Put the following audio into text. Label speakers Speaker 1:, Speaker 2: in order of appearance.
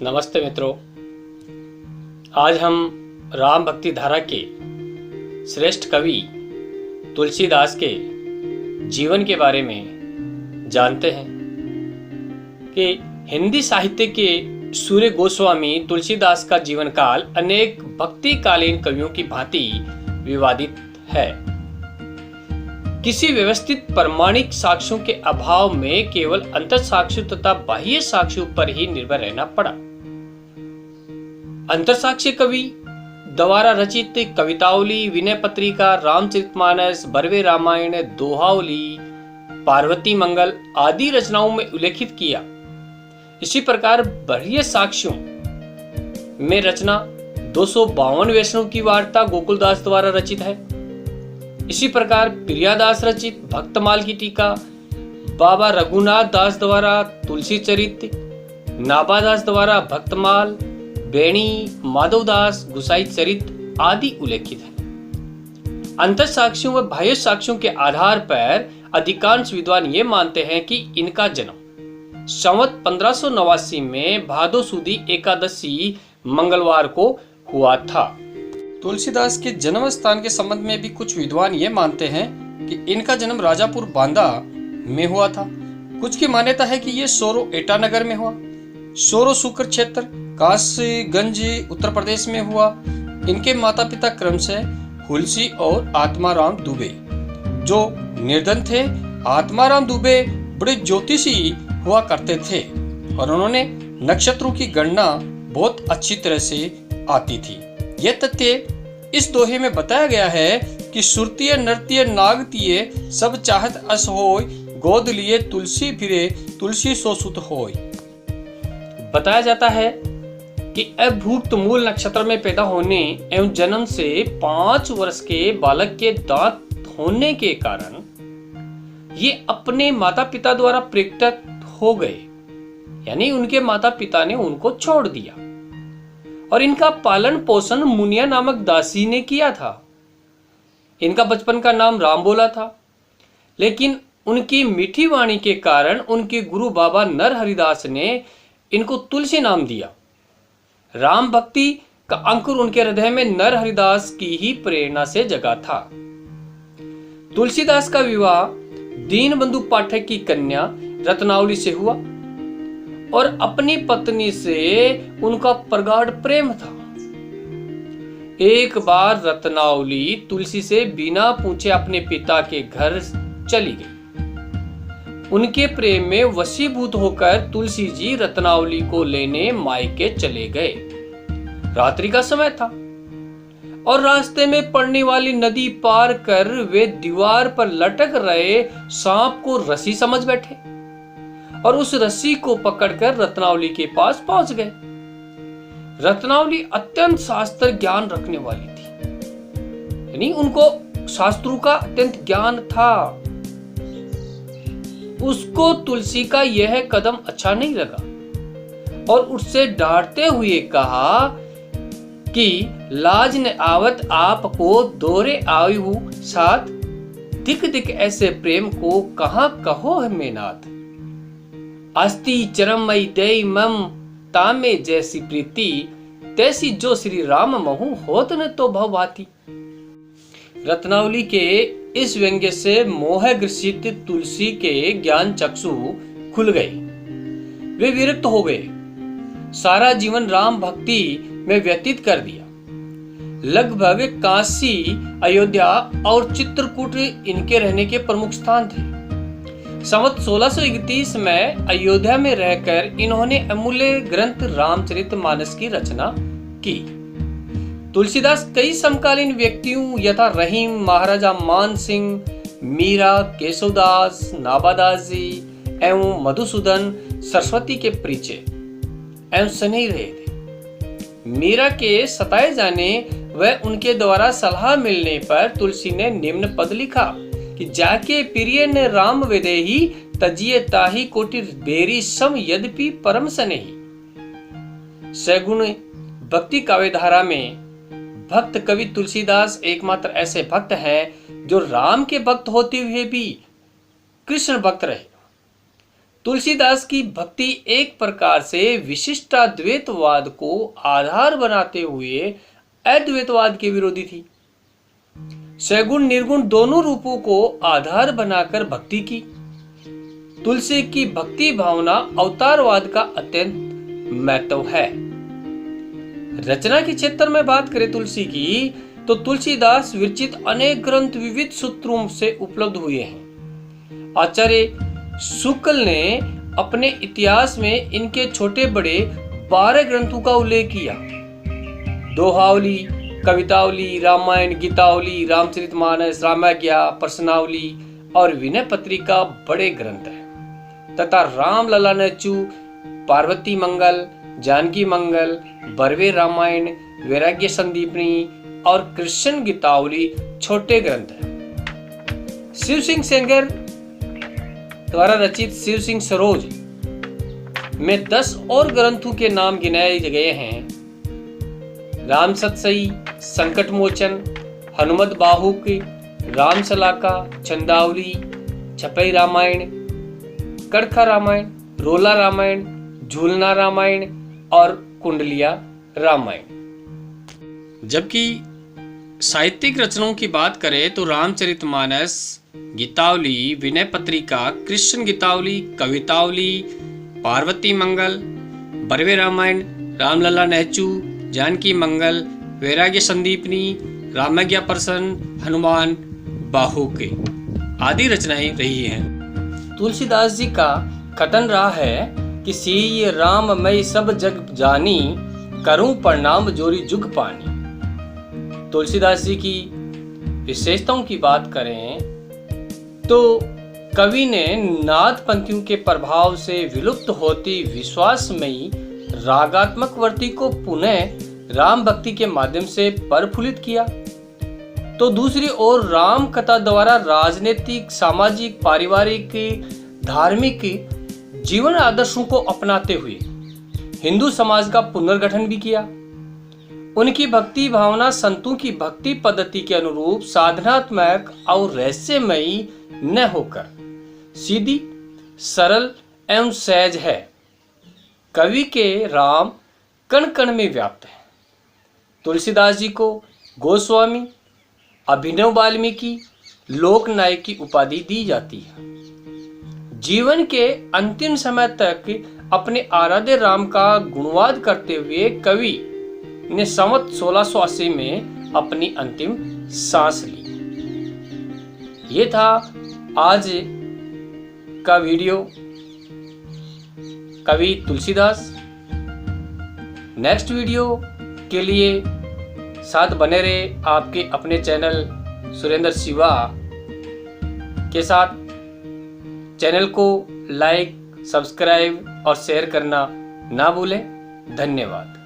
Speaker 1: नमस्ते मित्रों, आज हम राम भक्ति धारा के श्रेष्ठ कवि तुलसीदास के जीवन के बारे में जानते हैं कि हिंदी साहित्य के सूर्य गोस्वामी तुलसीदास का जीवन काल अनेक भक्तिकालीन कवियों की भांति विवादित है। किसी व्यवस्थित प्रमाणिक साक्ष्यों के अभाव में केवल अंतर साक्ष्यों तथा बाह्य साक्ष्यों पर ही निर्भर रहना पड़ा। अंतरसाक्ष्य कवि द्वारा रचित कवितावली, विनय पत्रिका, रामचरितमानस, बरवे रामायण, दोहावली, पार्वती मंगल आदि रचनाओं में उल्लेखित किया। इसी प्रकार बाह्य साक्ष्यों में रचना 252 वैष्णव की वार्ता गोकुलदास द्वारा रचित है। इसी प्रकार प्रियादास रचित भक्तमाल की टीका, बाबा रघुनाथ दास द्वारा तुलसी चरित, नाभादास द्वारा भक्तमाल, बेणी, माधवदास गुसाई चरित आदि उल्लेखित है। अंतर साक्ष्यों व बाह्य साक्ष्यों के आधार पर अधिकांश विद्वान ये मानते हैं कि इनका जन्म संवत 1589 में भादो सुदी एकादशी मंगलवार को हुआ था। तुलसीदास के जन्म स्थान के संबंध में भी कुछ विद्वान ये मानते हैं कि इनका जन्म राजापुर बांदा में हुआ था। कुछ की मान्यता है कि ये सोरो एटानगर में हुआ, सोरो सुकर क्षेत्र कासगंज उत्तर प्रदेश में हुआ। इनके माता पिता क्रमशः हुलसी और आत्माराम दुबे जो निर्धन थे। आत्माराम दुबे बड़े ज्योतिषी हुआ करते थे और उन्होंने नक्षत्रों की गणना बहुत अच्छी तरह से आती थी। यह तथ्य इस दोहे में बताया गया है कि सुरतीय नृत्य नागतीय सब चाहत अस होय, गोद लिए तुलसी फिरे तुलसी सो सुत होय। बताया जाता है कि अभूक्त मूल नक्षत्र में पैदा होने एवं जन्म से 5 वर्ष के बालक के दांत होने के कारण ये अपने माता पिता द्वारा परित्यक्त हो गए, यानी उनके माता पिता ने उनको छोड़ दिया और इनका पालन पोषण मुनिया नामक दासी ने किया था। इनका बचपन का नाम रामबोला था, लेकिन उनकी मीठी वाणी के कारण उनके गुरु बाबा नर हरिदास ने इनको तुलसी नाम दिया। राम भक्ति का अंकुर उनके हृदय में नर हरिदास की ही प्रेरणा से जगा था। तुलसीदास का विवाह दीनबंधु पाठक की कन्या रत्नावली से हुआ और अपनी पत्नी से उनका प्रगाढ़ प्रेम था। एक बार रत्नावली तुलसी से बिना पूछे अपने पिता के घर चली गई। उनके प्रेम में वशीभूत होकर तुलसी जी रत्नावली को लेने मायके चले गए। रात्रि का समय था और रास्ते में पड़ने वाली नदी पार कर वे दीवार पर लटक रहे सांप को रस्सी समझ बैठे और उस रस्सी को पकड़कर रत्नावली के पास पहुंच गए। रत्नावली अत्यंत शास्त्र ज्ञान रखने वाली थी, यानी उनको शास्त्रों का अत्यंत ज्ञान था। उसको तुलसी का यह कदम अच्छा नहीं लगा और उससे डांटते हुए कहा कि लाज न आवत आपको दोरे आयु साथ, दिख दिख ऐसे प्रेम को कहाँ कहो है मेनाथ। अस्ति चरमई दई मम तामे जैसी प्रीति, तैसी जो श्री राम महु होत न तो भवभाती। रत्नावली के इस व्यंग्य से मोह ग्रसित तुलसी के ज्ञान चक्षु खुल गए। वे विरक्त हो गए, सारा जीवन राम भक्ति में व्यतीत कर दिया। लगभग काशी, अयोध्या और चित्रकूट इनके रहने के प्रमुख स्थान थे। संवत 1631 में अयोध्या में रहकर इन्होंने अमूल्य ग्रंथ रामचरितमानस की रचना की। तुलसीदास कई समकालीन व्यक्तियों यथा रहीम, महाराजा मान सिंह, मीरा, केशवदास, नाभादास जी एवं मधुसूदन सरस्वती के परिचय एवं स्नेही रहे थे। मीरा के सताए जाने व उनके द्वारा सलाह मिलने पर तुलसी ने निम्न पद लिखा कि जाके प्रिय ने राम वेदेही, तजिए ताही कोटि बेरी सम यद्यपि परम स्नेही। सगुण भक्ति काव्य धारा में भक्त कवि तुलसीदास एकमात्र ऐसे भक्त हैं जो राम के भक्त होते हुए भी कृष्ण भक्त रहे। तुलसीदास की भक्ति एक प्रकार से विशिष्टाद्वैतवाद को आधार बनाते हुए अद्वैतवाद के विरोधी थी। सगुण निर्गुण दोनों रूपों को आधार बनाकर भक्ति की। तुलसी की भक्ति भावना अवतारवाद का अत्यंत महत्व है। रचना के क्षेत्र में बात करें तुलसी की, तो तुलसीदास विरचित अनेक ग्रंथ विविध सूत्रों से उपलब्ध हुए हैं। आचार्य शुक्ल ने अपने इतिहास में इनके छोटे बड़े 12 ग्रंथों का उल्लेख किया। दोहावली, कवितावली, रामायण, गीतावली, रामचरितमानस, रामाज्ञा, प्रश्नावली और विनय पत्रिका बड़े ग्रंथ हैं तथा राम लला नेचू, पार्वती मंगल, जानकी मंगल, बरवे रामायण, वैराग्य संदीपनी और कृष्ण गीतावली छोटे ग्रंथ हैं। शिव सिंह सेंगर द्वारा रचित शिव सिंह सरोज में 10 और ग्रंथों के नाम गिनाए गए हैं। राम सतसई, संकट मोचन, हनुमत बाहुक, राम सलाका, चंदावली, छपई रामायण, कड़खा रामायण, रोला रामायण, झूलना रामायण और कुंडलिया रामायण। जबकि साहित्यिक रचनाओं की बात करें तो रामचरितमानस, गीतावली, विनय पत्रिका, कृष्ण गीतावली, कवितावली, पार्वती मंगल, बरवे रामायण, रामलला नेचू, जानकी मंगल, वैराग्य संदीपनी, रामाज्ञा प्रसन्न, हनुमान बाहुके आदि रचनाएं रही हैं। तुलसीदास जी का कथन रहा है कि सीय राम मैं सब जग जानी, करूं प्रणाम जोरी जुग पानी। तुलसीदास जी की विशेषताओं की बात करें तो कवि ने नाद पंक्तियों के प्रभाव से विलुप्त होती विश्वासमयी रागात्मक वर्ती को पुनः राम भक्ति के माध्यम से प्रफुल्लित किया, तो दूसरी ओर राम कथा द्वारा राजनीतिक, सामाजिक, पारिवारिक, धार्मिक जीवन आदर्शों को अपनाते हुए हिंदू समाज का पुनर्गठन भी किया। उनकी भक्ति भावना संतों की भक्ति पद्धति के अनुरूप साधनात्मक और रहस्यमयी न होकर सीधी, सरल एवं सहज है। कवि के राम कण कण में व्याप्त है। तुलसीदास जी को गोस्वामी, अभिनव वाल्मीकि, लोकनायक की उपाधि दी जाती है। जीवन के अंतिम समय तक अपने आराध्य राम का गुणवाद करते हुए कवि ने संवत 1680 में अपनी अंतिम सांस ली। ये था आज का वीडियो कवि तुलसीदास। नेक्स्ट वीडियो के लिए साथ बने रहे आपके अपने चैनल सुरेंद्र शिवा के साथ। चैनल को लाइक, सब्सक्राइब और शेयर करना ना भूलें। धन्यवाद।